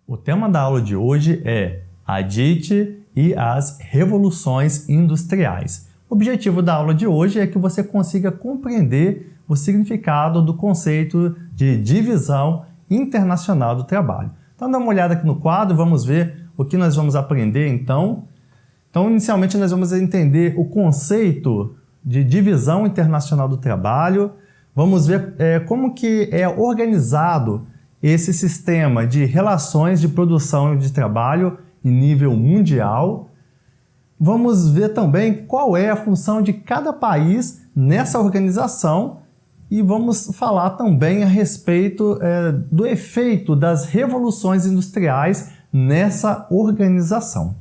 O tema da aula de hoje é a DIT e as revoluções industriais. O objetivo da aula de hoje é que você consiga compreender o significado do conceito de divisão internacional do trabalho. Então, dá uma olhada aqui no quadro, vamos ver o que nós vamos aprender então. Então, inicialmente, nós vamos entender o conceito de divisão internacional do trabalho. Vamos ver como que é organizado esse sistema de relações de produção e de trabalho em nível mundial. Vamos ver também qual é a função de cada país nessa organização e vamos falar também a respeito do efeito das revoluções industriais nessa organização.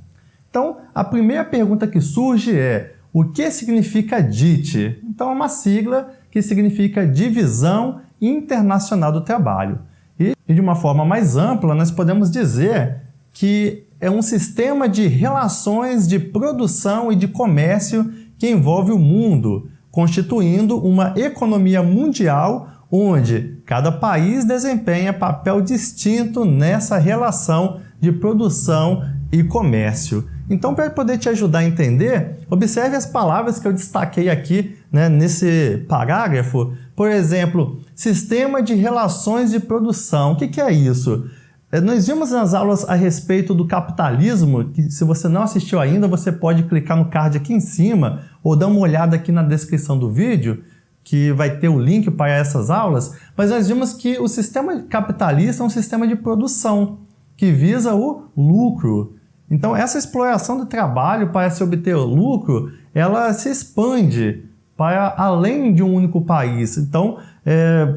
Então, a primeira pergunta que surge é: o que significa DIT? Então, é uma sigla que significa Divisão Internacional do Trabalho. E, de uma forma mais ampla, nós podemos dizer que é um sistema de relações de produção e de comércio que envolve o mundo, constituindo uma economia mundial onde cada país desempenha papel distinto nessa relação de produção e comércio. Então, para poder te ajudar a entender, observe as palavras que eu destaquei aqui, nesse parágrafo. Por exemplo, sistema de relações de produção. O que é isso? Nós vimos nas aulas a respeito do capitalismo, que se você não assistiu ainda, você pode clicar no card aqui em cima ou dar uma olhada aqui na descrição do vídeo, que vai ter o link para essas aulas, mas nós vimos que o sistema capitalista é um sistema de produção que visa o lucro. Então, essa exploração do trabalho para se obter o lucro, ela se expande para além de um único país. Então,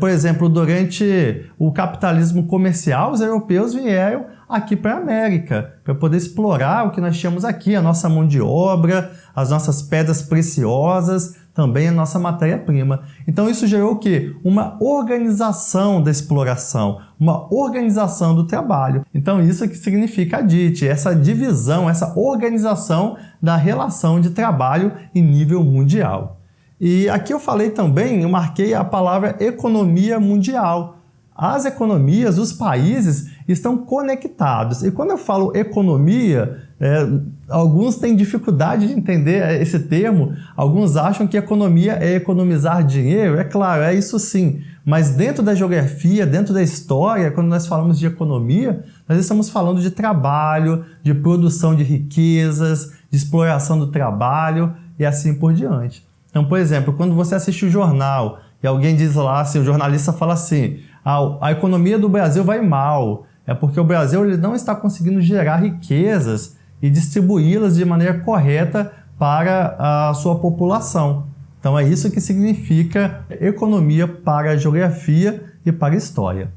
por exemplo, durante o capitalismo comercial, os europeus vieram aqui para a América para poder explorar o que nós tínhamos aqui, a nossa mão de obra, as nossas pedras preciosas, também a nossa matéria-prima. Então, isso gerou o quê? Uma organização da exploração, uma organização do trabalho. Então, isso que significa a DIT, essa divisão, essa organização da relação de trabalho em nível mundial. E aqui eu falei também, eu marquei a palavra economia mundial. As economias, os países estão conectados. E quando eu falo economia, alguns têm dificuldade de entender esse termo. Alguns acham que economia é economizar dinheiro. É claro, é isso sim. Mas dentro da geografia, dentro da história, quando nós falamos de economia, nós estamos falando de trabalho, de produção de riquezas, de exploração do trabalho e assim por diante. Então, por exemplo, quando você assiste o jornal e alguém diz lá, assim, o jornalista fala assim: a economia do Brasil vai mal, é porque o Brasil ele não está conseguindo gerar riquezas e distribuí-las de maneira correta para a sua população. Então, é isso que significa economia para a geografia e para a história.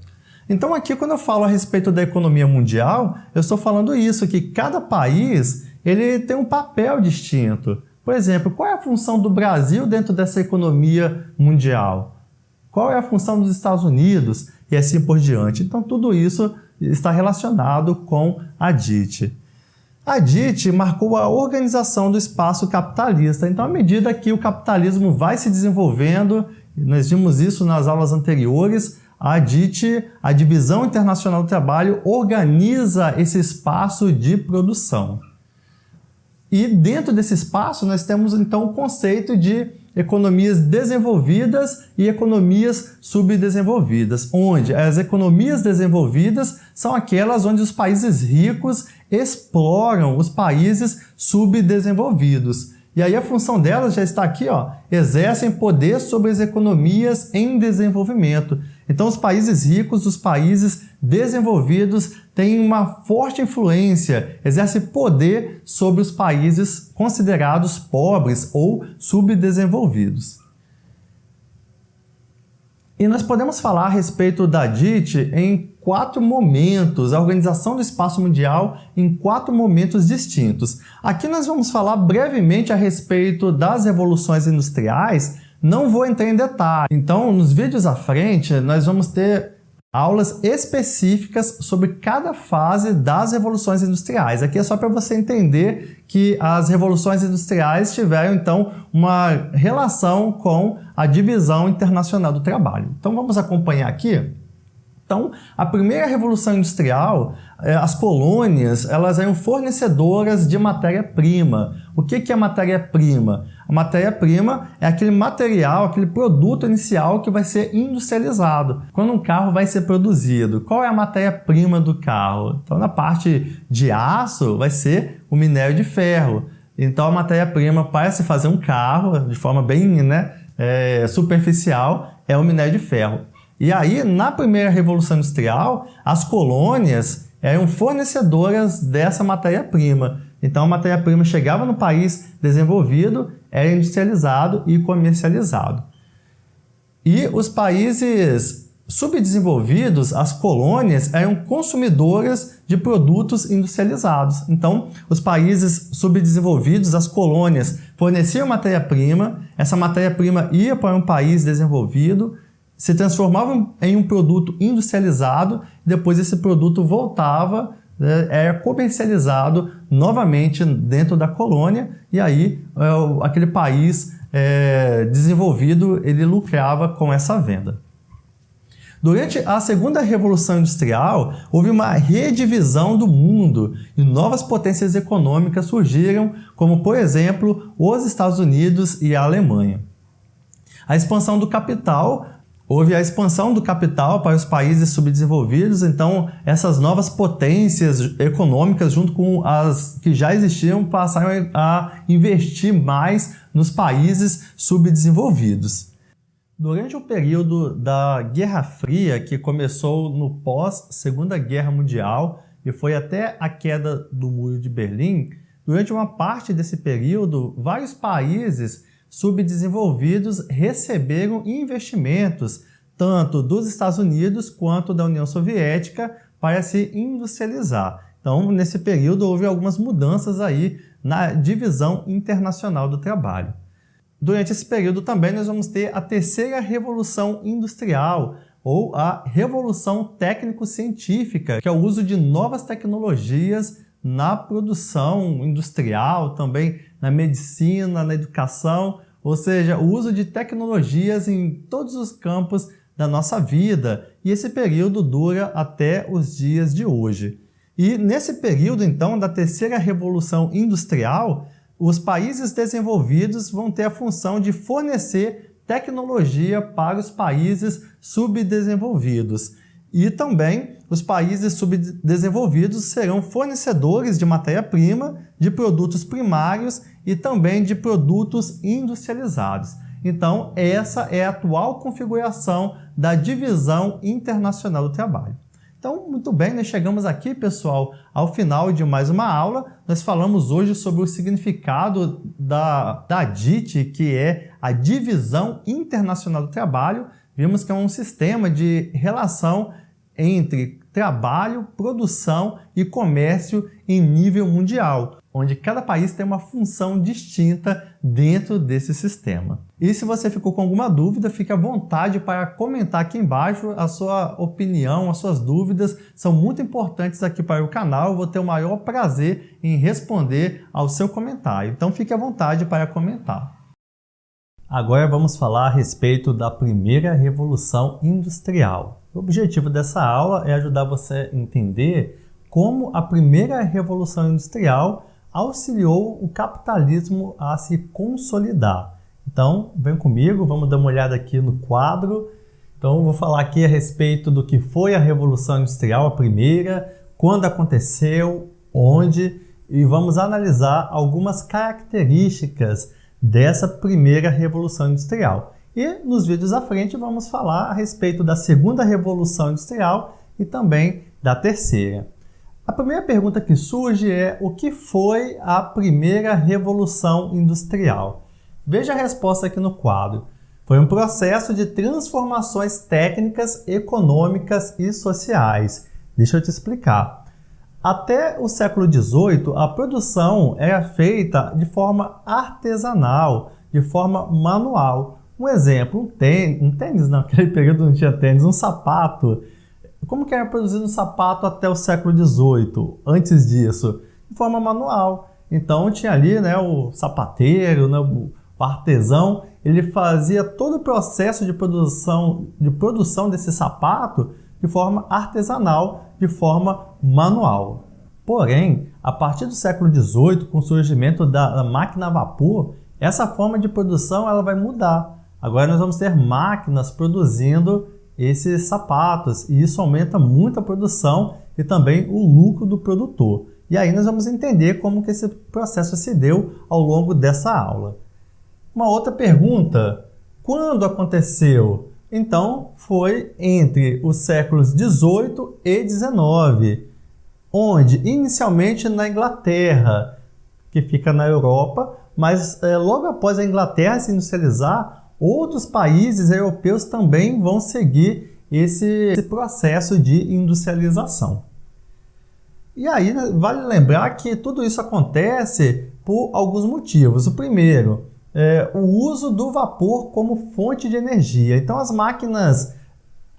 Então, aqui, quando eu falo a respeito da economia mundial, eu estou falando isso, que cada país ele tem um papel distinto. Por exemplo, qual é a função do Brasil dentro dessa economia mundial? Qual é a função dos Estados Unidos? E assim por diante. Então, tudo isso está relacionado com a DIT. A DIT marcou a organização do espaço capitalista. Então, à medida que o capitalismo vai se desenvolvendo, nós vimos isso nas aulas anteriores, a DIT, a Divisão Internacional do Trabalho, organiza esse espaço de produção. E dentro desse espaço nós temos então o conceito de economias desenvolvidas e economias subdesenvolvidas, onde as economias desenvolvidas são aquelas onde os países ricos exploram os países subdesenvolvidos. E aí a função delas já está aqui, exercem poder sobre as economias em desenvolvimento. Então os países ricos, os países desenvolvidos têm uma forte influência, exercem poder sobre os países considerados pobres ou subdesenvolvidos. E nós podemos falar a respeito da DIT em 4 momentos, a organização do espaço mundial em 4 momentos distintos. Aqui nós vamos falar brevemente a respeito das revoluções industriais, não vou entrar em detalhe. Então, nos vídeos à frente, nós vamos ter aulas específicas sobre cada fase das revoluções industriais. Aqui é só para você entender que as revoluções industriais tiveram, então, uma relação com a divisão internacional do trabalho. Então, vamos acompanhar aqui. Então, a primeira revolução industrial, as colônias, elas eram fornecedoras de matéria-prima. O que é matéria-prima? A matéria-prima é aquele material, aquele produto inicial que vai ser industrializado. Quando um carro vai ser produzido, qual é a matéria-prima do carro? Então, na parte de aço, vai ser o minério de ferro. Então, a matéria-prima para se fazer um carro, de forma bem superficial, é o minério de ferro. E aí, na primeira revolução industrial, as colônias eram fornecedoras dessa matéria-prima. Então, a matéria-prima chegava no país desenvolvido, era industrializado e comercializado. E os países subdesenvolvidos, as colônias, eram consumidoras de produtos industrializados. Então, os países subdesenvolvidos, as colônias, forneciam matéria-prima, essa matéria-prima ia para um país desenvolvido, se transformava em um produto industrializado, depois esse produto voltava, era comercializado novamente dentro da colônia, e aí aquele país desenvolvido, ele lucrava com essa venda. Durante a segunda revolução industrial, houve uma redivisão do mundo e novas potências econômicas surgiram, como por exemplo, os Estados Unidos e a Alemanha. A expansão do capital. Houve a expansão do capital para os países subdesenvolvidos, então essas novas potências econômicas, junto com as que já existiam, passaram a investir mais nos países subdesenvolvidos. Durante o período da Guerra Fria, que começou no pós-Segunda Guerra Mundial e foi até a queda do Muro de Berlim, durante uma parte desse período, vários países subdesenvolvidos receberam investimentos tanto dos Estados Unidos quanto da União Soviética para se industrializar. Então, nesse período, houve algumas mudanças aí na divisão internacional do trabalho. Durante esse período também nós vamos ter a terceira revolução industrial, ou a revolução técnico-científica, que é o uso de novas tecnologias na produção industrial, também na medicina, na educação, ou seja, o uso de tecnologias em todos os campos da nossa vida. E esse período dura até os dias de hoje. E nesse período, então, da terceira revolução industrial, os países desenvolvidos vão ter a função de fornecer tecnologia para os países subdesenvolvidos. E também os países subdesenvolvidos serão fornecedores de matéria-prima, de produtos primários e também de produtos industrializados. Então, essa é a atual configuração da divisão internacional do trabalho. Então, muito bem, nós chegamos aqui, pessoal, ao final de mais uma aula. Nós falamos hoje sobre o significado da DIT, que é a Divisão Internacional do Trabalho. Vimos que é um sistema de relação entre trabalho, produção e comércio em nível mundial, onde cada país tem uma função distinta dentro desse sistema. E se você ficou com alguma dúvida, fique à vontade para comentar aqui embaixo a sua opinião, as suas dúvidas, são muito importantes aqui para o canal, eu vou ter o maior prazer em responder ao seu comentário, então fique à vontade para comentar. Agora vamos falar a respeito da primeira revolução industrial. O objetivo dessa aula é ajudar você a entender como a primeira revolução industrial auxiliou o capitalismo a se consolidar. Então, vem comigo, vamos dar uma olhada aqui no quadro. Então, eu vou falar aqui a respeito do que foi a Revolução Industrial, a primeira, quando aconteceu, onde, e vamos analisar algumas características dessa primeira Revolução Industrial. E nos vídeos à frente vamos falar a respeito da segunda Revolução Industrial e também da terceira. A primeira pergunta que surge é: o que foi a primeira Revolução Industrial? Veja a resposta aqui no quadro. Foi um processo de transformações técnicas, econômicas e sociais. Deixa eu te explicar. Até o século XVIII, a produção era feita de forma artesanal, de forma manual. Um exemplo, um tênis, naquele período não tinha tênis, um sapato. Como que era produzido um sapato até o século XVIII, antes disso? De forma manual. Então tinha ali, né, o sapateiro, né, o artesão, ele fazia todo o processo de produção desse sapato de forma artesanal, de forma manual. Porém, a partir do século XVIII, com o surgimento da máquina a vapor, essa forma de produção ela vai mudar. Agora nós vamos ter máquinas produzindo esses sapatos e isso aumenta muito a produção e também o lucro do produtor. E aí nós vamos entender como que esse processo se deu ao longo dessa aula. Uma outra pergunta, quando aconteceu? Então, foi entre os séculos XVIII e XIX, onde inicialmente na Inglaterra, que fica na Europa, mas logo após a Inglaterra se industrializar, outros países europeus também vão seguir esse processo de industrialização. E aí vale lembrar que tudo isso acontece por alguns motivos. O primeiro é o uso do vapor como fonte de energia. Então as máquinas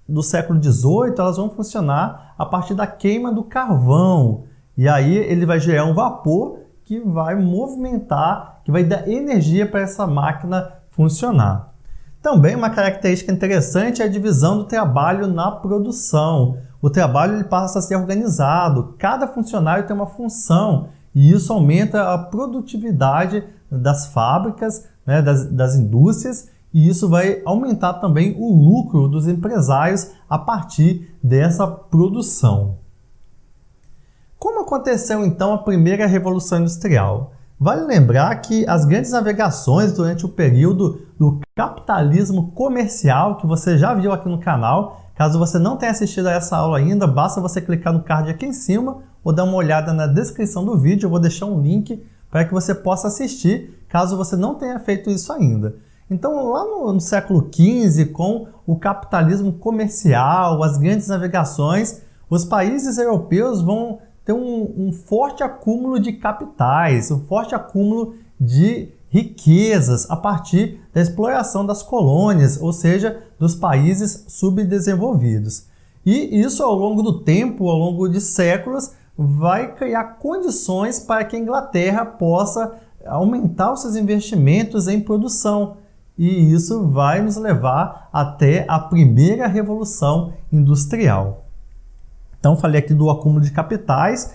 do século XVIII elas vão funcionar a partir da queima do carvão. E aí ele vai gerar um vapor que vai movimentar, que vai dar energia para essa máquina funcionar. Também uma característica interessante é a divisão do trabalho na produção. O trabalho ele passa a ser organizado, cada funcionário tem uma função e isso aumenta a produtividade das fábricas, né, das indústrias e isso vai aumentar também o lucro dos empresários a partir dessa produção. Como aconteceu então a primeira Revolução Industrial? Vale lembrar que as grandes navegações durante o período do capitalismo comercial, que você já viu aqui no canal, caso você não tenha assistido a essa aula ainda, basta você clicar no card aqui em cima ou dar uma olhada na descrição do vídeo, eu vou deixar um link para que você possa assistir, caso você não tenha feito isso ainda. Então, lá no século XV, com o capitalismo comercial, as grandes navegações, os países europeus vão ter um forte acúmulo de capitais, um forte acúmulo de riquezas a partir da exploração das colônias, ou seja, dos países subdesenvolvidos. E isso ao longo do tempo, ao longo de séculos, vai criar condições para que a Inglaterra possa aumentar os seus investimentos em produção. E isso vai nos levar até a primeira Revolução Industrial. Então, falei aqui do acúmulo de capitais.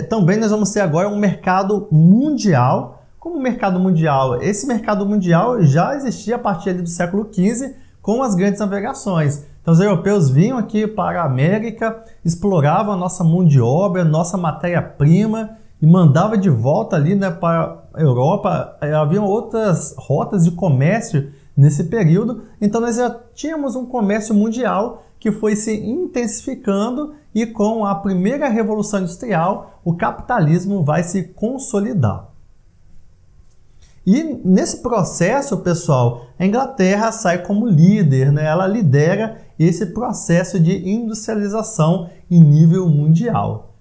Também nós vamos ter agora um mercado mundial. Como mercado mundial? Esse mercado mundial já existia a partir ali do século XV com as grandes navegações. Então, os europeus vinham aqui para a América, exploravam a nossa mão de obra, nossa matéria-prima e mandavam de volta ali, né, para a Europa. Haviam outras rotas de comércio nesse período. Então, nós já tínhamos um comércio mundial que foi se intensificando e com a primeira Revolução Industrial, o capitalismo vai se consolidar. E nesse processo, pessoal, a Inglaterra sai como líder, né? Ela lidera esse processo de industrialização em nível mundial.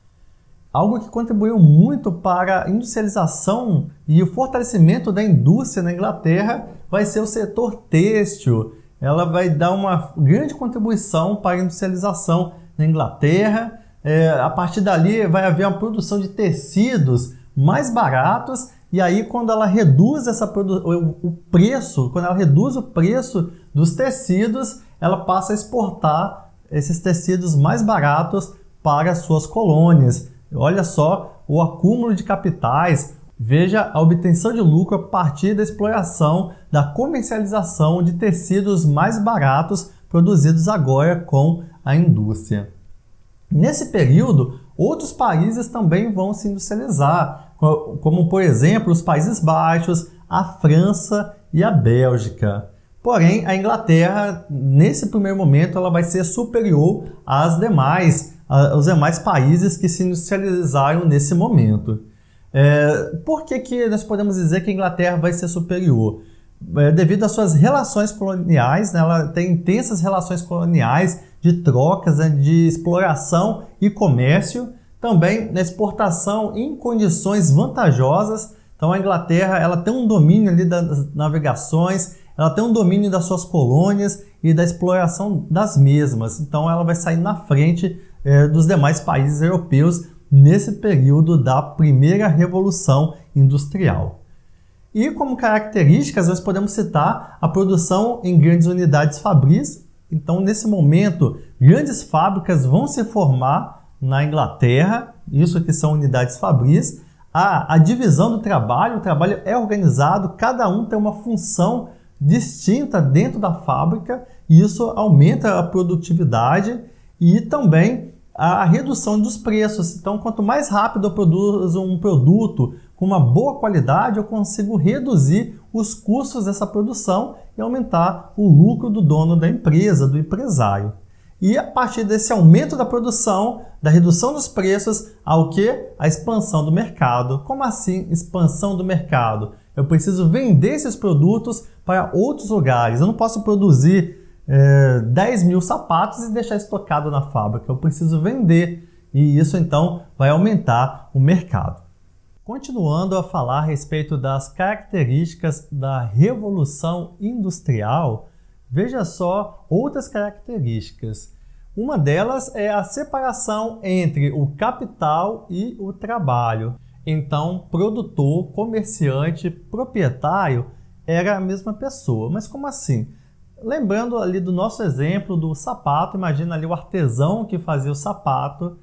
Algo que contribuiu muito para a industrialização e o fortalecimento da indústria na Inglaterra vai ser o setor têxtil. Ela vai dar uma grande contribuição para a industrialização na Inglaterra. A partir dali vai haver uma produção de tecidos mais baratos e aí quando ela reduz o preço dos tecidos, ela passa a exportar esses tecidos mais baratos para suas colônias. Olha só o acúmulo de capitais. Veja a obtenção de lucro a partir da exploração, da comercialização de tecidos mais baratos produzidos agora com a indústria. Nesse período, outros países também vão se industrializar, como por exemplo os Países Baixos, a França e a Bélgica. Porém, a Inglaterra, nesse primeiro momento, ela vai ser superior aos demais países que se industrializaram nesse momento. Por que nós podemos dizer que a Inglaterra vai ser superior? Devido às suas relações coloniais, né, ela tem intensas relações coloniais de trocas, né, de exploração e comércio, também na exportação em condições vantajosas. Então a Inglaterra ela tem um domínio ali das navegações, ela tem um domínio das suas colônias e da exploração das mesmas. Então ela vai sair na frente dos demais países europeus nesse período da primeira Revolução Industrial. E como características, nós podemos citar a produção em grandes unidades fabris, Então, nesse momento, grandes fábricas vão se formar na Inglaterra, isso que são unidades fabris. A divisão do trabalho, o trabalho é organizado, cada um tem uma função distinta dentro da fábrica, e isso aumenta a produtividade e também a redução dos preços. Então, quanto mais rápido eu produzo um produto com uma boa qualidade, eu consigo reduzir os custos dessa produção e aumentar o lucro do dono da empresa, do empresário. E a partir desse aumento da produção, da redução dos preços, ao que? A expansão do mercado. Como assim expansão do mercado? Eu preciso vender esses produtos para outros lugares. Eu não posso produzir 10 mil sapatos e deixar estocado na fábrica. Eu preciso vender e isso então vai aumentar o mercado. Continuando a falar a respeito das características da Revolução Industrial, veja só outras características. Uma delas é a separação entre o capital e o trabalho. Então, produtor, comerciante, proprietário era a mesma pessoa. Mas como assim? Lembrando ali do nosso exemplo do sapato, imagina ali o artesão que fazia o sapato.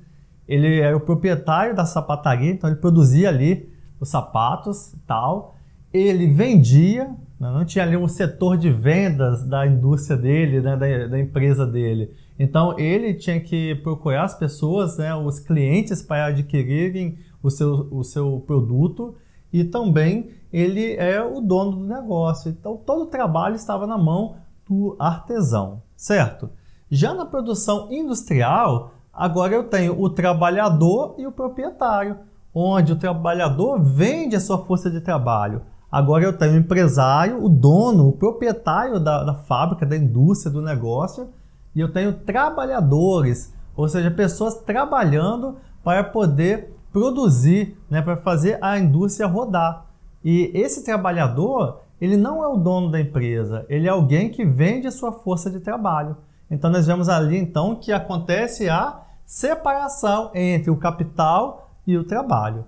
Ele era o proprietário da sapataria, então ele produzia ali os sapatos e tal. Ele vendia, não tinha ali um setor de vendas da indústria dele, né, da empresa dele. Então ele tinha que procurar as pessoas, né, os clientes para adquirirem o seu produto, e também ele é o dono do negócio. Então todo o trabalho estava na mão do artesão, certo? Já na produção industrial, agora eu tenho o trabalhador e o proprietário, onde o trabalhador vende a sua força de trabalho. Agora eu tenho o empresário, o dono, o proprietário da fábrica, da indústria, do negócio, e eu tenho trabalhadores, ou seja, pessoas trabalhando para poder produzir, né, para fazer a indústria rodar. E esse trabalhador, ele não é o dono da empresa, ele é alguém que vende a sua força de trabalho. Então nós vemos ali então que acontece a separação entre o capital e o trabalho.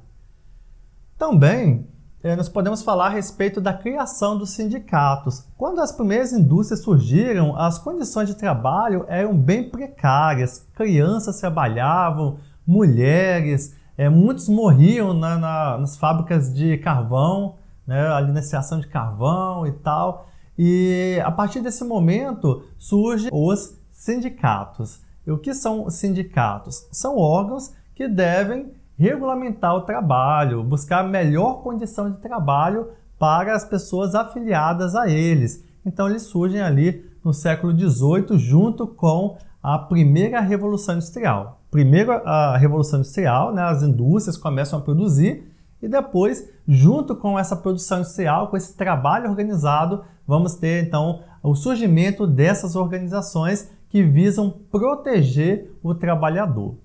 Também nós podemos falar a respeito da criação dos sindicatos. Quando as primeiras indústrias surgiram, as condições de trabalho eram bem precárias. Crianças trabalhavam, mulheres, muitos morriam nas fábricas de carvão, né, ali na extração de carvão e tal. E a partir desse momento surgem os sindicatos. E o que são os sindicatos? São órgãos que devem regulamentar o trabalho, buscar melhor condição de trabalho para as pessoas afiliadas a eles. Então eles surgem ali no século XVIII junto com a primeira Revolução Industrial. Primeiro a Revolução Industrial, né, as indústrias começam a produzir, e depois, junto com essa produção industrial, com esse trabalho organizado, vamos ter então o surgimento dessas organizações que visam proteger o trabalhador.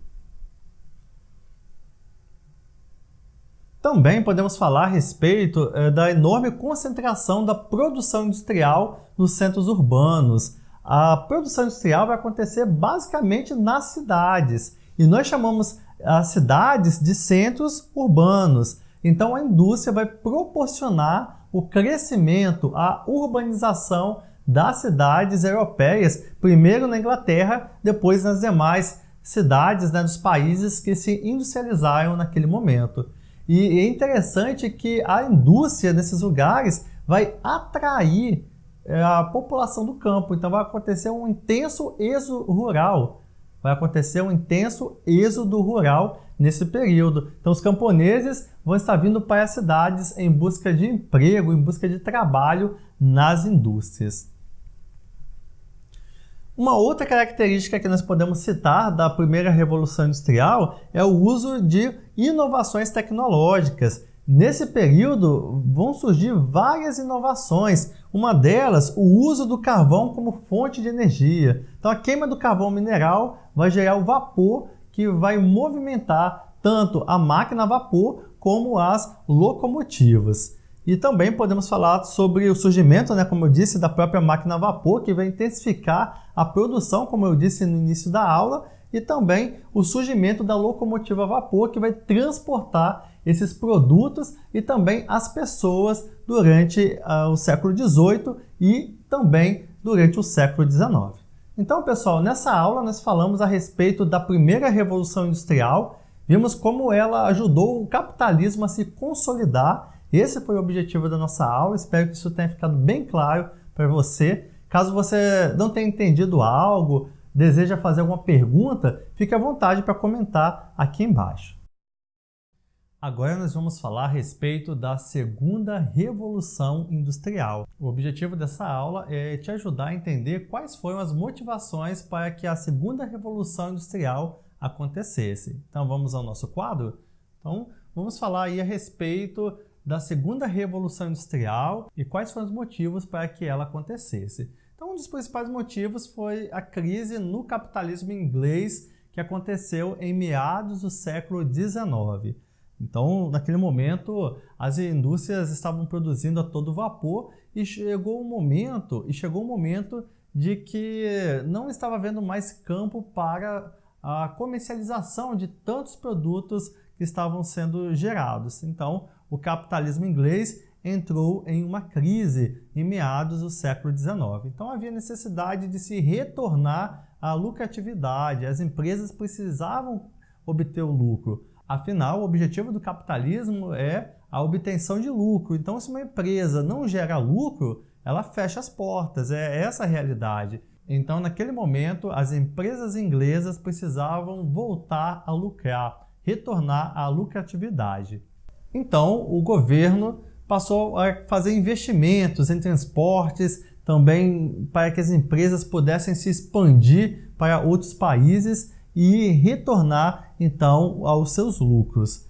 Também podemos falar a respeito da enorme concentração da produção industrial nos centros urbanos. A produção industrial vai acontecer basicamente nas cidades, e nós chamamos as cidades de centros urbanos. Então a indústria vai proporcionar o crescimento, a urbanização das cidades europeias, primeiro na Inglaterra, depois nas demais cidades, né, dos países que se industrializaram naquele momento. E é interessante que a indústria nesses lugares vai atrair a população do campo. Então vai acontecer um intenso êxodo rural. Vai acontecer um intenso êxodo rural nesse período. Então os camponeses vão estar vindo para as cidades em busca de emprego, em busca de trabalho nas indústrias. Uma outra característica que nós podemos citar da primeira Revolução Industrial é o uso de inovações tecnológicas. Nesse período vão surgir várias inovações. Uma delas, o uso do carvão como fonte de energia. Então a queima do carvão mineral vai gerar o vapor que vai movimentar tanto a máquina a vapor como as locomotivas. E também podemos falar sobre o surgimento, né, como eu disse, da própria máquina a vapor, que vai intensificar a produção, como eu disse no início da aula, e também o surgimento da locomotiva a vapor, que vai transportar esses produtos e também as pessoas durante o século XVIII e também durante o século XIX. Então, pessoal, nessa aula nós falamos a respeito da primeira revolução industrial, vimos como ela ajudou o capitalismo a se consolidar. Esse foi o objetivo da nossa aula, espero que isso tenha ficado bem claro para você. Caso você não tenha entendido algo, deseja fazer alguma pergunta, fique à vontade para comentar aqui embaixo. Agora nós vamos falar a respeito da segunda revolução industrial. O objetivo dessa aula é te ajudar a entender quais foram as motivações para que a segunda revolução industrial acontecesse. Então vamos ao nosso quadro? Então vamos falar aí a respeito da segunda revolução industrial e quais foram os motivos para que ela acontecesse. Então um dos principais motivos foi a crise no capitalismo inglês que aconteceu em meados do século XIX. Então, naquele momento, as indústrias estavam produzindo a todo vapor e chegou um momento de que não estava havendo mais campo para a comercialização de tantos produtos que estavam sendo gerados. Então, o capitalismo inglês entrou em uma crise em meados do século XIX. Então, havia necessidade de se retornar à lucratividade. As empresas precisavam obter o lucro. Afinal, o objetivo do capitalismo é a obtenção de lucro. Então, se uma empresa não gera lucro, ela fecha as portas. É essa a realidade. Então, naquele momento, as empresas inglesas precisavam voltar a lucrar, retornar à lucratividade. Então, o governo passou a fazer investimentos em transportes, também para que as empresas pudessem se expandir para outros países e retornar, então, aos seus lucros.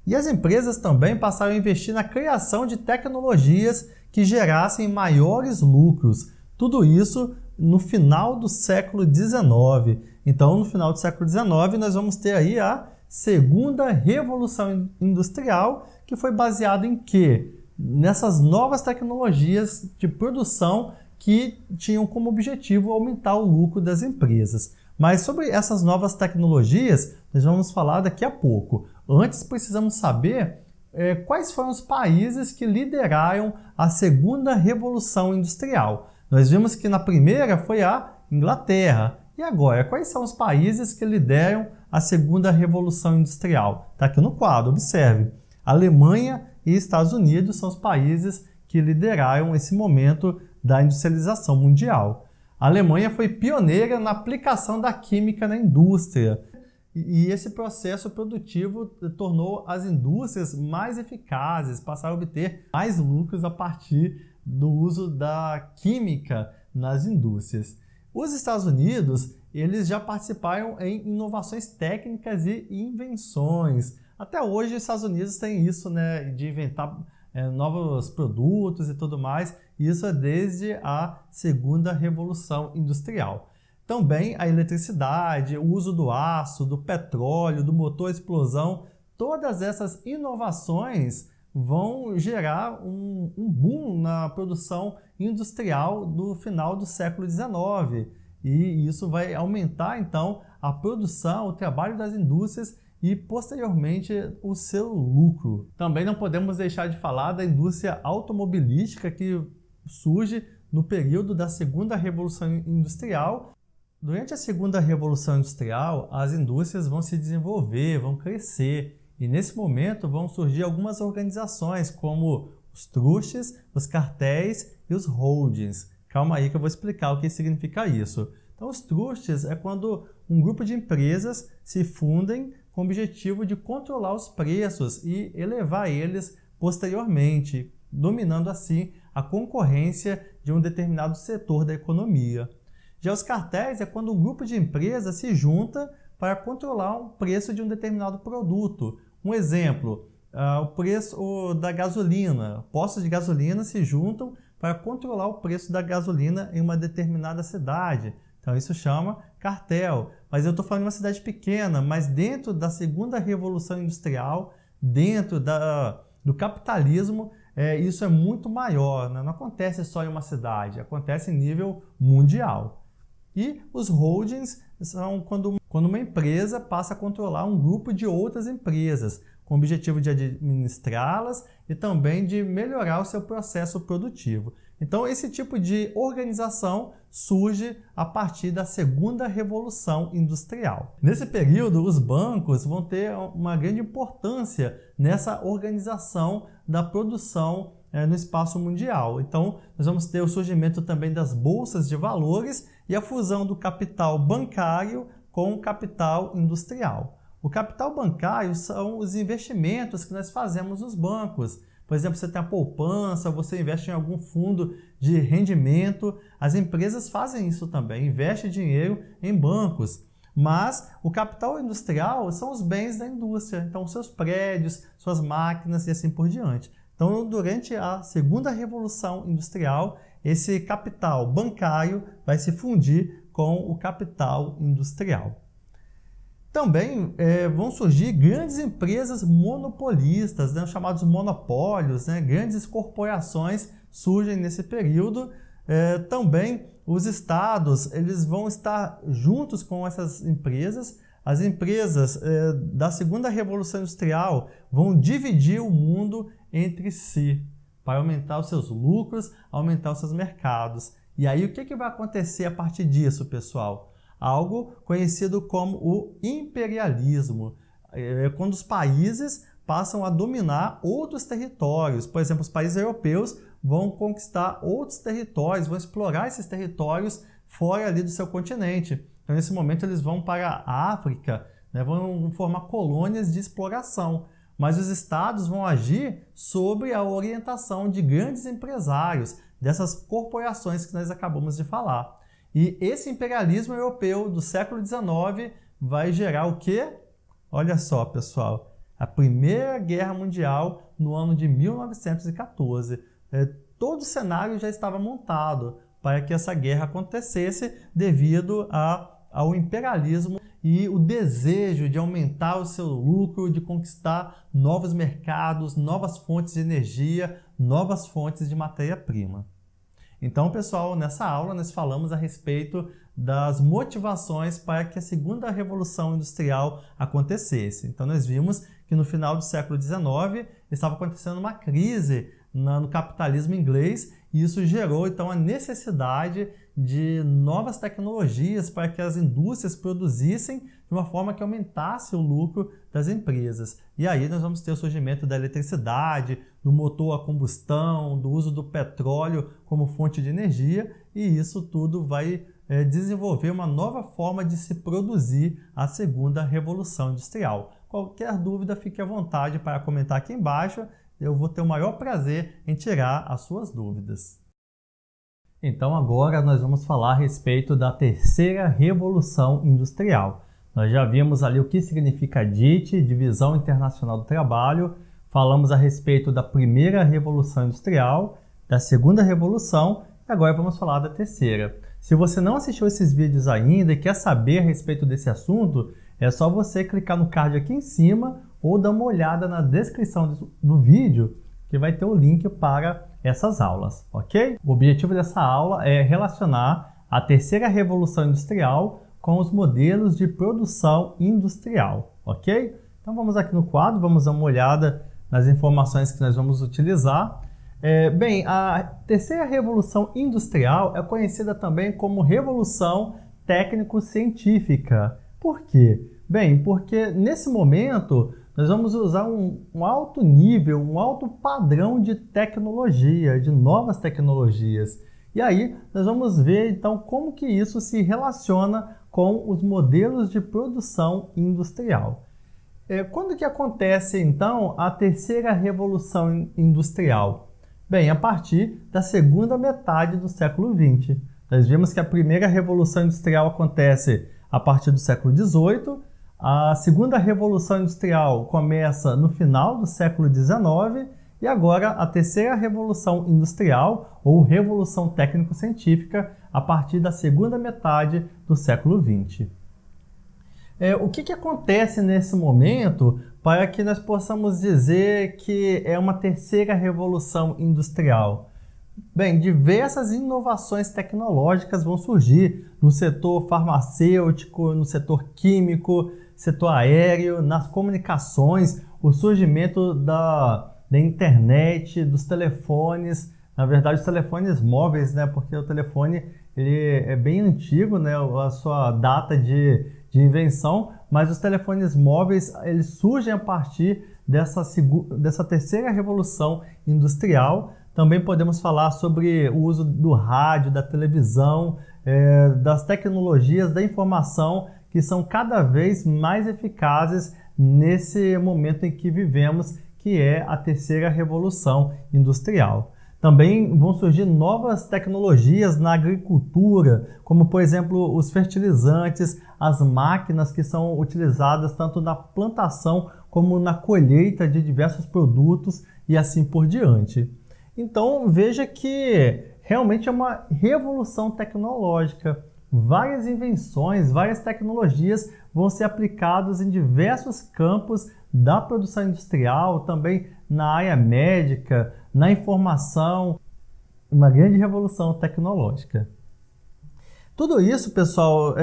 E as empresas também passaram a investir na criação de tecnologias que gerassem maiores lucros. Tudo isso no final do século XIX. Então, no final do século XIX, nós vamos ter aí a segunda revolução industrial, que foi baseada em quê? Nessas novas tecnologias de produção que tinham como objetivo aumentar o lucro das empresas. Mas sobre essas novas tecnologias, nós vamos falar daqui a pouco. Antes, precisamos saber quais foram os países que lideraram a segunda revolução industrial. Nós vimos que na primeira foi a Inglaterra. E agora, quais são os países que lideram a segunda revolução industrial? Está aqui no quadro, observe. Alemanha e Estados Unidos são os países que lideraram esse momento da industrialização mundial. A Alemanha foi pioneira na aplicação da química na indústria e esse processo produtivo tornou as indústrias mais eficazes, passaram a obter mais lucros a partir do uso da química nas indústrias. Os Estados Unidos, eles já participaram em inovações técnicas e invenções. Até hoje os Estados Unidos têm isso, né, de inventar novos produtos e tudo mais. Isso é desde a segunda revolução industrial. Também a eletricidade, o uso do aço, do petróleo, do motor à explosão, todas essas inovações vão gerar um boom na produção industrial do final do século XIX. E isso vai aumentar, então, a produção, o trabalho das indústrias e, posteriormente, o seu lucro. Também não podemos deixar de falar da indústria automobilística que surge no período da segunda revolução industrial. Durante a segunda revolução industrial, as indústrias vão se desenvolver, vão crescer e nesse momento vão surgir algumas organizações como os trustes, os cartéis e os holdings. Calma aí que eu vou explicar o que significa isso. Então os trustes é quando um grupo de empresas se fundem com o objetivo de controlar os preços e elevar eles posteriormente, dominando assim a concorrência de um determinado setor da economia. Já os cartéis é quando um grupo de empresas se junta para controlar o preço de um determinado produto. Um exemplo, o preço da gasolina. Postos de gasolina se juntam para controlar o preço da gasolina em uma determinada cidade. Então isso chama cartel. Mas eu estou falando de uma cidade pequena, mas dentro da segunda revolução industrial, dentro do capitalismo, isso é muito maior, né? Não acontece só em uma cidade, acontece em nível mundial. E os holdings são quando uma empresa passa a controlar um grupo de outras empresas, com o objetivo de administrá-las e também de melhorar o seu processo produtivo. Então, esse tipo de organização surge a partir da segunda revolução industrial. Nesse período, os bancos vão ter uma grande importância nessa organização da produção no espaço mundial. Então, nós vamos ter o surgimento também das bolsas de valores e a fusão do capital bancário com o capital industrial. O capital bancário são os investimentos que nós fazemos nos bancos. Por exemplo, você tem a poupança, você investe em algum fundo de rendimento. As empresas fazem isso também, investem dinheiro em bancos. Mas o capital industrial são os bens da indústria, então seus prédios, suas máquinas e assim por diante. Então, durante a segunda revolução industrial, esse capital bancário vai se fundir com o capital industrial. Também vão surgir grandes empresas monopolistas, chamados monopólios, grandes corporações surgem nesse período. Também os estados eles vão estar juntos com essas empresas. As empresas da segunda revolução industrial vão dividir o mundo entre si para aumentar os seus lucros, aumentar os seus mercados. E aí o que vai acontecer a partir disso, pessoal? Algo conhecido como o imperialismo, quando os países passam a dominar outros territórios. Por exemplo, os países europeus vão conquistar outros territórios, vão explorar esses territórios fora ali do seu continente. Então, nesse momento, eles vão para a África, vão formar colônias de exploração. Mas os estados vão agir sob a orientação de grandes empresários, dessas corporações que nós acabamos de falar. E esse imperialismo europeu do século XIX vai gerar o quê? Olha só, pessoal, a Primeira Guerra Mundial no ano de 1914. Todo o cenário já estava montado para que essa guerra acontecesse devido ao imperialismo e o desejo de aumentar o seu lucro, de conquistar novos mercados, novas fontes de energia, novas fontes de matéria-prima. Então, pessoal, nessa aula nós falamos a respeito das motivações para que a segunda revolução industrial acontecesse. Então, nós vimos que no final do século XIX estava acontecendo uma crise no capitalismo inglês e isso gerou, então, a necessidade de novas tecnologias para que as indústrias produzissem de uma forma que aumentasse o lucro das empresas. E aí nós vamos ter o surgimento da eletricidade, do motor a combustão, do uso do petróleo como fonte de energia, e isso tudo vai desenvolver uma nova forma de se produzir a segunda revolução industrial. Qualquer dúvida, fique à vontade para comentar aqui embaixo, eu vou ter o maior prazer em tirar as suas dúvidas. Então agora nós vamos falar a respeito da terceira revolução industrial. Nós já vimos ali o que significa DIT, Divisão Internacional do Trabalho, falamos a respeito da primeira revolução industrial, da segunda revolução e agora vamos falar da terceira. Se você não assistiu esses vídeos ainda e quer saber a respeito desse assunto, é só você clicar no card aqui em cima ou dar uma olhada na descrição do vídeo que vai ter o link para essas aulas, ok? O objetivo dessa aula é relacionar a terceira revolução industrial com os modelos de produção industrial, ok? Então vamos aqui no quadro, vamos dar uma olhada nas informações que nós vamos utilizar. Bem, a terceira revolução industrial é conhecida também como revolução técnico-científica. Por quê? Bem, porque nesse momento nós vamos usar um alto nível, um alto padrão de tecnologia, de novas tecnologias. E aí nós vamos ver então como que isso se relaciona com os modelos de produção industrial. Quando que acontece então a terceira revolução industrial? Bem, a partir da segunda metade do século XX. Nós vimos que a primeira revolução industrial acontece a partir do século XVIII, a segunda revolução industrial começa no final do século XIX e agora a terceira revolução industrial ou revolução técnico-científica a partir da segunda metade do século XX. O que acontece nesse momento para que nós possamos dizer que é uma terceira revolução industrial? Bem, diversas inovações tecnológicas vão surgir no setor farmacêutico, no setor químico, setor aéreo, nas comunicações, o surgimento da internet, dos telefones, Na verdade, os telefones móveis, né? Porque o telefone ele é bem antigo, né? A sua data de invenção, mas os telefones móveis eles surgem a partir dessa terceira revolução industrial. Também podemos falar sobre o uso do rádio, da televisão, das tecnologias da informação que são cada vez mais eficazes nesse momento em que vivemos, que é a terceira revolução industrial. Também vão surgir novas tecnologias na agricultura, como por exemplo os fertilizantes, as máquinas que são utilizadas tanto na plantação como na colheita de diversos produtos e assim por diante. Então veja que realmente é uma revolução tecnológica. Várias invenções, várias tecnologias vão ser aplicadas em diversos campos da produção industrial, também na área médica, na informação, uma grande revolução tecnológica. Tudo isso, pessoal,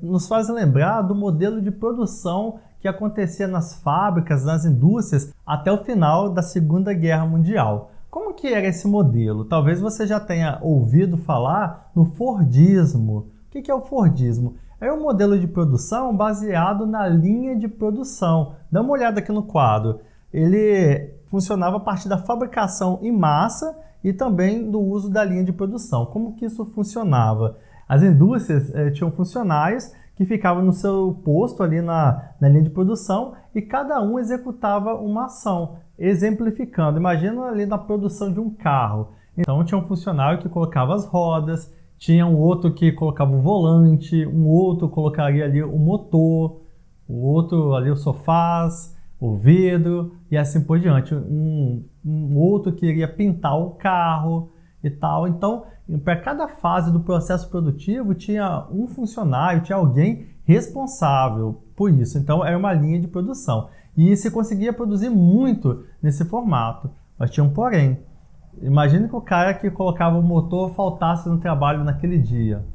nos faz lembrar do modelo de produção que acontecia nas fábricas, nas indústrias, até o final da Segunda Guerra Mundial. Como que era esse modelo? Talvez você já tenha ouvido falar no Fordismo. O que é o Fordismo? É um modelo de produção baseado na linha de produção. Dá uma olhada aqui no quadro. Ele funcionava a partir da fabricação em massa e também do uso da linha de produção. Como que isso funcionava? As indústrias tinham funcionários que ficavam no seu posto ali na linha de produção e cada um executava uma ação, exemplificando. Imagina ali na produção de um carro. Então tinha um funcionário que colocava as rodas, tinha um outro que colocava o volante, um outro colocaria ali o motor, o outro ali os sofás, o vidro e assim por diante. Um outro que iria pintar o carro e tal. Então, para cada fase do processo produtivo tinha um funcionário, tinha alguém responsável por isso. Então, era uma linha de produção. E se conseguia produzir muito nesse formato. Mas tinha um porém. Imagine que o cara que colocava o motor faltasse no trabalho naquele dia.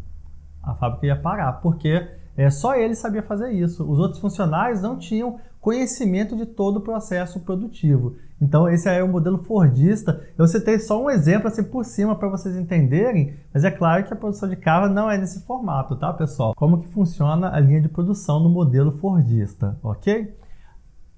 A fábrica ia parar, porque só ele sabia fazer isso. Os outros funcionários não tinham conhecimento de todo o processo produtivo. Então esse aí é o modelo fordista. Eu citei só um exemplo assim por cima para vocês entenderem, mas é claro que a produção de carro não é nesse formato, tá, pessoal? Como que funciona a linha de produção no modelo fordista, ok?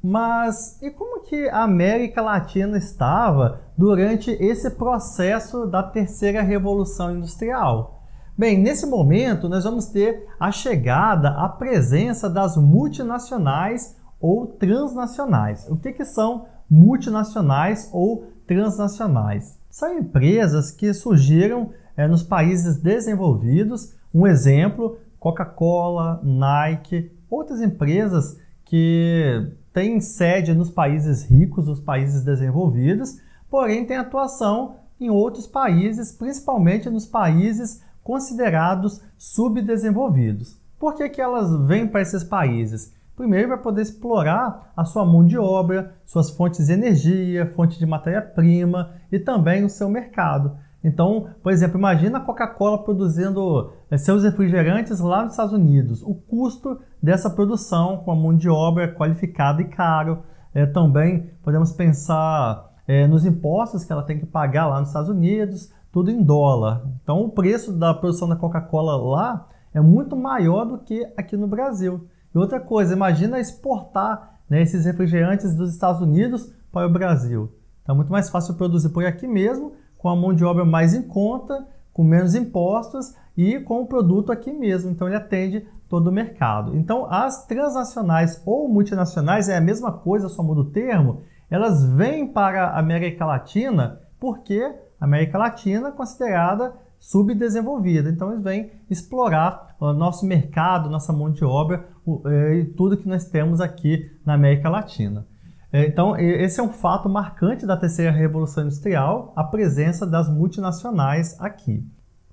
Mas e como que a América Latina estava durante esse processo da terceira revolução industrial? Bem, nesse momento nós vamos ter a chegada, a presença das multinacionais ou transnacionais. O que são multinacionais ou transnacionais? São empresas que surgiram nos países desenvolvidos. Um exemplo, Coca-Cola, Nike, outras empresas que têm sede nos países ricos, os países desenvolvidos, porém têm atuação em outros países, principalmente nos países considerados subdesenvolvidos. Por que elas vêm para esses países? Primeiro, para poder explorar a sua mão de obra, suas fontes de energia, fonte de matéria-prima e também o seu mercado. Então, por exemplo, imagina a Coca-Cola produzindo seus refrigerantes lá nos Estados Unidos. O custo dessa produção com a mão de obra qualificada e caro. Também podemos pensar nos impostos que ela tem que pagar lá nos Estados Unidos, tudo em dólar. Então, o preço da produção da Coca-Cola lá é muito maior do que aqui no Brasil. E outra coisa, imagina exportar esses refrigerantes dos Estados Unidos para o Brasil. Então é muito mais fácil produzir por aqui mesmo, com a mão de obra mais em conta, com menos impostos e com o produto aqui mesmo. Então ele atende todo o mercado. Então as transnacionais ou multinacionais é a mesma coisa, só muda o termo. Elas vêm para a América Latina porque a América Latina é considerada subdesenvolvida. Então eles vêm explorar o nosso mercado, nossa mão de obra e tudo que nós temos aqui na América Latina. Então esse é um fato marcante da terceira revolução industrial, a presença das multinacionais aqui.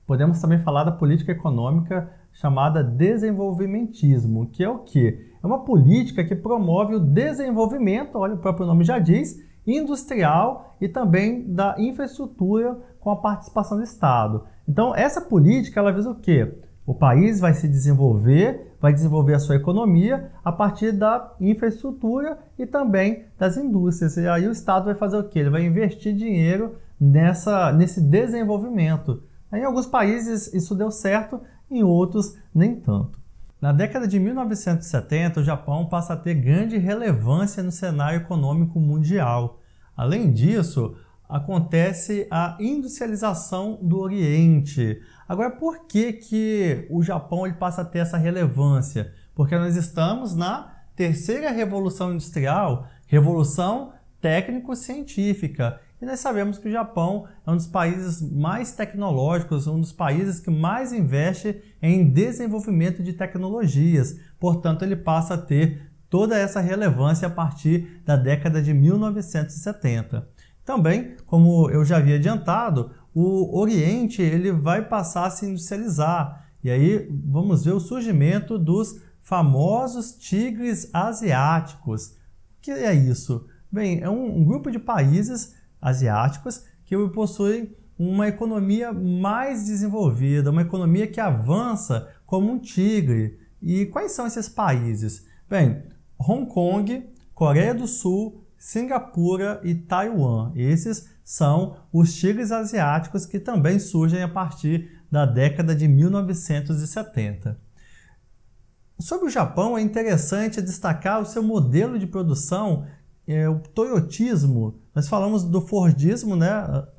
Podemos também falar da política econômica chamada desenvolvimentismo, que é o quê? É uma política que promove o desenvolvimento, olha, o próprio nome já diz, industrial e também da infraestrutura com a participação do Estado. Então, essa política ela visa o quê? O país vai se desenvolver, vai desenvolver a sua economia a partir da infraestrutura e também das indústrias. E aí o Estado vai fazer o quê? Ele vai investir dinheiro nesse desenvolvimento. Em alguns países isso deu certo, em outros nem tanto. Na década de 1970, o Japão passa a ter grande relevância no cenário econômico mundial. Além disso, acontece a industrialização do Oriente. Agora, por que o Japão ele passa a ter essa relevância? Porque nós estamos na terceira revolução industrial, revolução técnico-científica. E nós sabemos que o Japão é um dos países mais tecnológicos, um dos países que mais investe em desenvolvimento de tecnologias. Portanto, ele passa a ter toda essa relevância a partir da década de 1970. Também, como eu já havia adiantado, o Oriente ele vai passar a se industrializar. E aí vamos ver o surgimento dos famosos tigres asiáticos. O que é isso? Bem, é um grupo de países asiáticos que possuem uma economia mais desenvolvida, uma economia que avança como um tigre. E quais são esses países? Bem, Hong Kong, Coreia do Sul, Singapura e Taiwan. Esses são os tigres asiáticos que também surgem a partir da década de 1970. Sobre o Japão, é interessante destacar o seu modelo de produção, o toyotismo. Nós falamos do fordismo,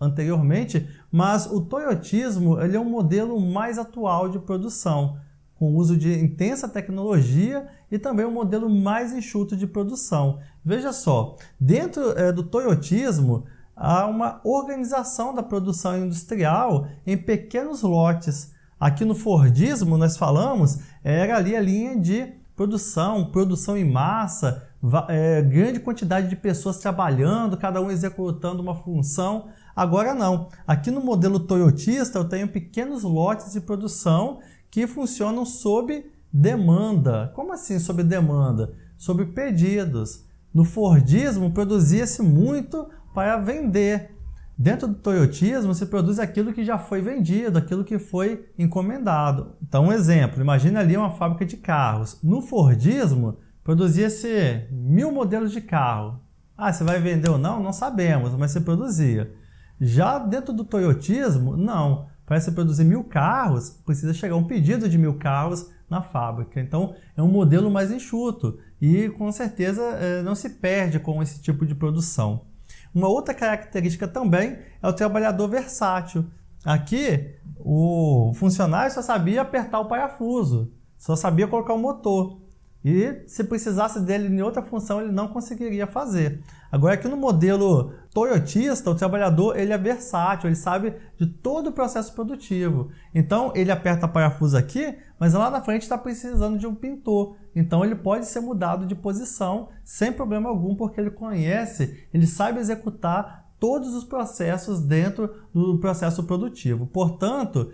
anteriormente, mas o toyotismo ele é um modelo mais atual de produção, com o uso de intensa tecnologia e também um modelo mais enxuto de produção. Veja só, dentro do toyotismo, há uma organização da produção industrial em pequenos lotes. Aqui no fordismo, nós falamos, era ali a linha de produção em massa, grande quantidade de pessoas trabalhando, cada um executando uma função. Agora não. Aqui no modelo toyotista, eu tenho pequenos lotes de produção que funcionam sob demanda. Como assim sob demanda? Sob pedidos. No fordismo, produzia-se muito para vender. Dentro do toyotismo, se produz aquilo que já foi vendido, aquilo que foi encomendado. Então, um exemplo, imagine ali uma fábrica de carros. No fordismo, produzia-se 1000 modelos de carro. Se vai vender ou não, não sabemos, mas se produzia. Já dentro do toyotismo, não. Para se produzir 1000 carros, precisa chegar um pedido de 1000 carros na fábrica. Então, é um modelo mais enxuto e, com certeza, não se perde com esse tipo de produção. Uma outra característica também é o trabalhador versátil. Aqui, o funcionário só sabia apertar o parafuso, só sabia colocar o motor. E se precisasse dele em outra função, ele não conseguiria fazer. Agora, aqui no modelo toyotista, o trabalhador ele é versátil, ele sabe de todo o processo produtivo. Então, ele aperta parafuso aqui, mas lá na frente está precisando de um pintor. Então, ele pode ser mudado de posição sem problema algum, porque ele conhece, ele sabe executar todos os processos dentro do processo produtivo. Portanto,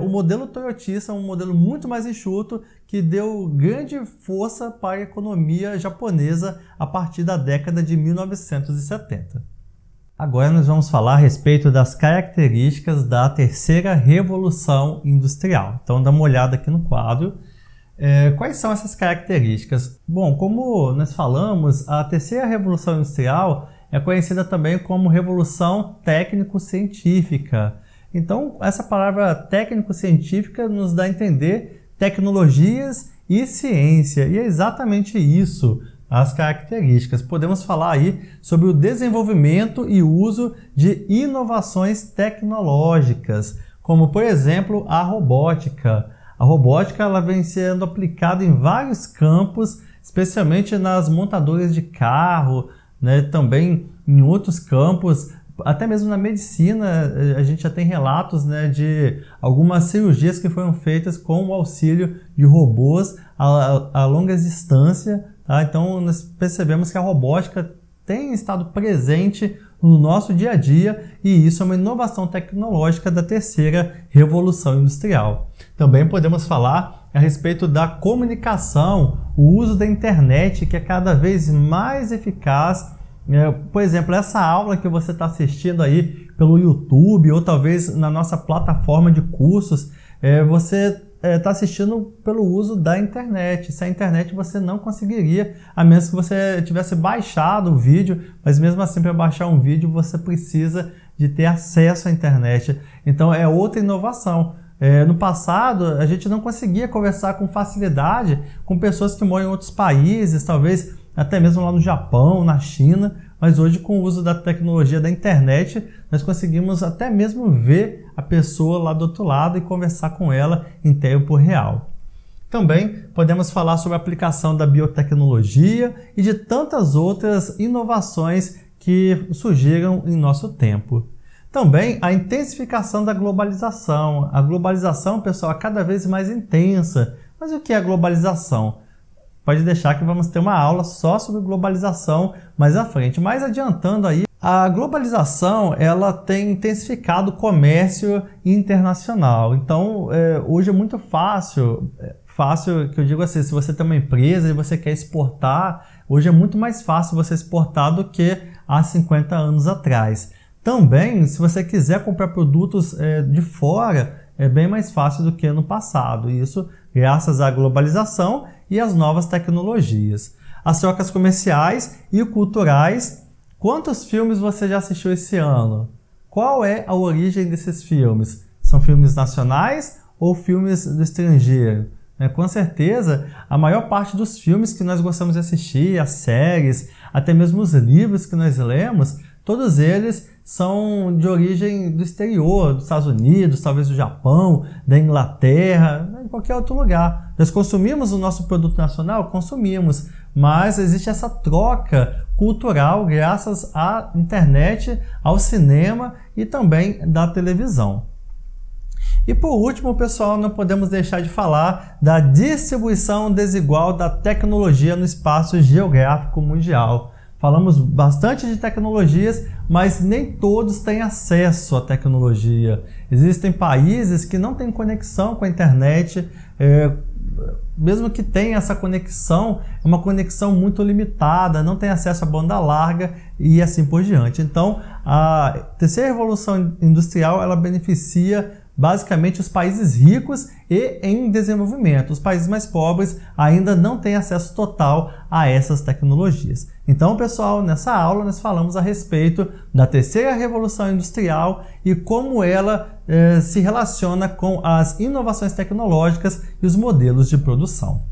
o modelo toyotista é um modelo muito mais enxuto que deu grande força para a economia japonesa a partir da década de 1970. Agora nós vamos falar a respeito das características da terceira revolução industrial. Então dá uma olhada aqui no quadro. Quais são essas características? Bom, como nós falamos, a terceira revolução industrial é conhecida também como revolução técnico-científica. Então, essa palavra técnico-científica nos dá a entender tecnologias e ciência. E é exatamente isso, as características. Podemos falar aí sobre o desenvolvimento e uso de inovações tecnológicas, como, por exemplo, a robótica. A robótica ela vem sendo aplicada em vários campos, especialmente nas montadoras de carro, também em outros campos. Até mesmo na medicina, a gente já tem relatos de algumas cirurgias que foram feitas com o auxílio de robôs a longas distâncias. Tá? Então, nós percebemos que a robótica tem estado presente no nosso dia a dia e isso é uma inovação tecnológica da terceira revolução industrial. Também podemos falar a respeito da comunicação, o uso da internet que é cada vez mais eficaz. Por exemplo, essa aula que você está assistindo aí pelo YouTube ou talvez na nossa plataforma de cursos, você está assistindo pelo uso da internet. Sem a internet você não conseguiria, a menos que você tivesse baixado o vídeo, mas mesmo assim para baixar um vídeo você precisa de ter acesso à internet. Então é outra inovação. No passado a gente não conseguia conversar com facilidade com pessoas que moram em outros países, talvez até mesmo lá no Japão, na China, mas hoje com o uso da tecnologia da internet nós conseguimos até mesmo ver a pessoa lá do outro lado e conversar com ela em tempo real. Também podemos falar sobre a aplicação da biotecnologia e de tantas outras inovações que surgiram em nosso tempo. Também a intensificação da globalização. A globalização, pessoal, é cada vez mais intensa. Mas o que é a globalização? Pode deixar que vamos ter uma aula só sobre globalização mais à frente. Mas adiantando aí, a globalização ela tem intensificado o comércio internacional. Então, hoje é muito fácil que eu digo assim, se você tem uma empresa e você quer exportar, hoje é muito mais fácil você exportar do que há 50 anos atrás. Também, se você quiser comprar produtos de fora, é bem mais fácil do que no passado. Isso graças à globalização e às novas tecnologias. As trocas comerciais e culturais. Quantos filmes você já assistiu esse ano? Qual é a origem desses filmes? São filmes nacionais ou filmes do estrangeiro? Com certeza, a maior parte dos filmes que nós gostamos de assistir, as séries, até mesmo os livros que nós lemos, todos eles são de origem do exterior, dos Estados Unidos, talvez do Japão, da Inglaterra, em qualquer outro lugar. Nós consumimos o nosso produto nacional? Consumimos, mas existe essa troca cultural graças à internet, ao cinema e também da televisão. E por último, pessoal, não podemos deixar de falar da distribuição desigual da tecnologia no espaço geográfico mundial. Falamos bastante de tecnologias, mas nem todos têm acesso à tecnologia. Existem países que não têm conexão com a internet, mesmo que tenha essa conexão, é uma conexão muito limitada, não tem acesso à banda larga e assim por diante. Então, a terceira revolução industrial ela beneficia basicamente os países ricos e em desenvolvimento. Os países mais pobres ainda não têm acesso total a essas tecnologias. Então, pessoal, nessa aula nós falamos a respeito da terceira revolução industrial e como ela se relaciona com as inovações tecnológicas e os modelos de produção.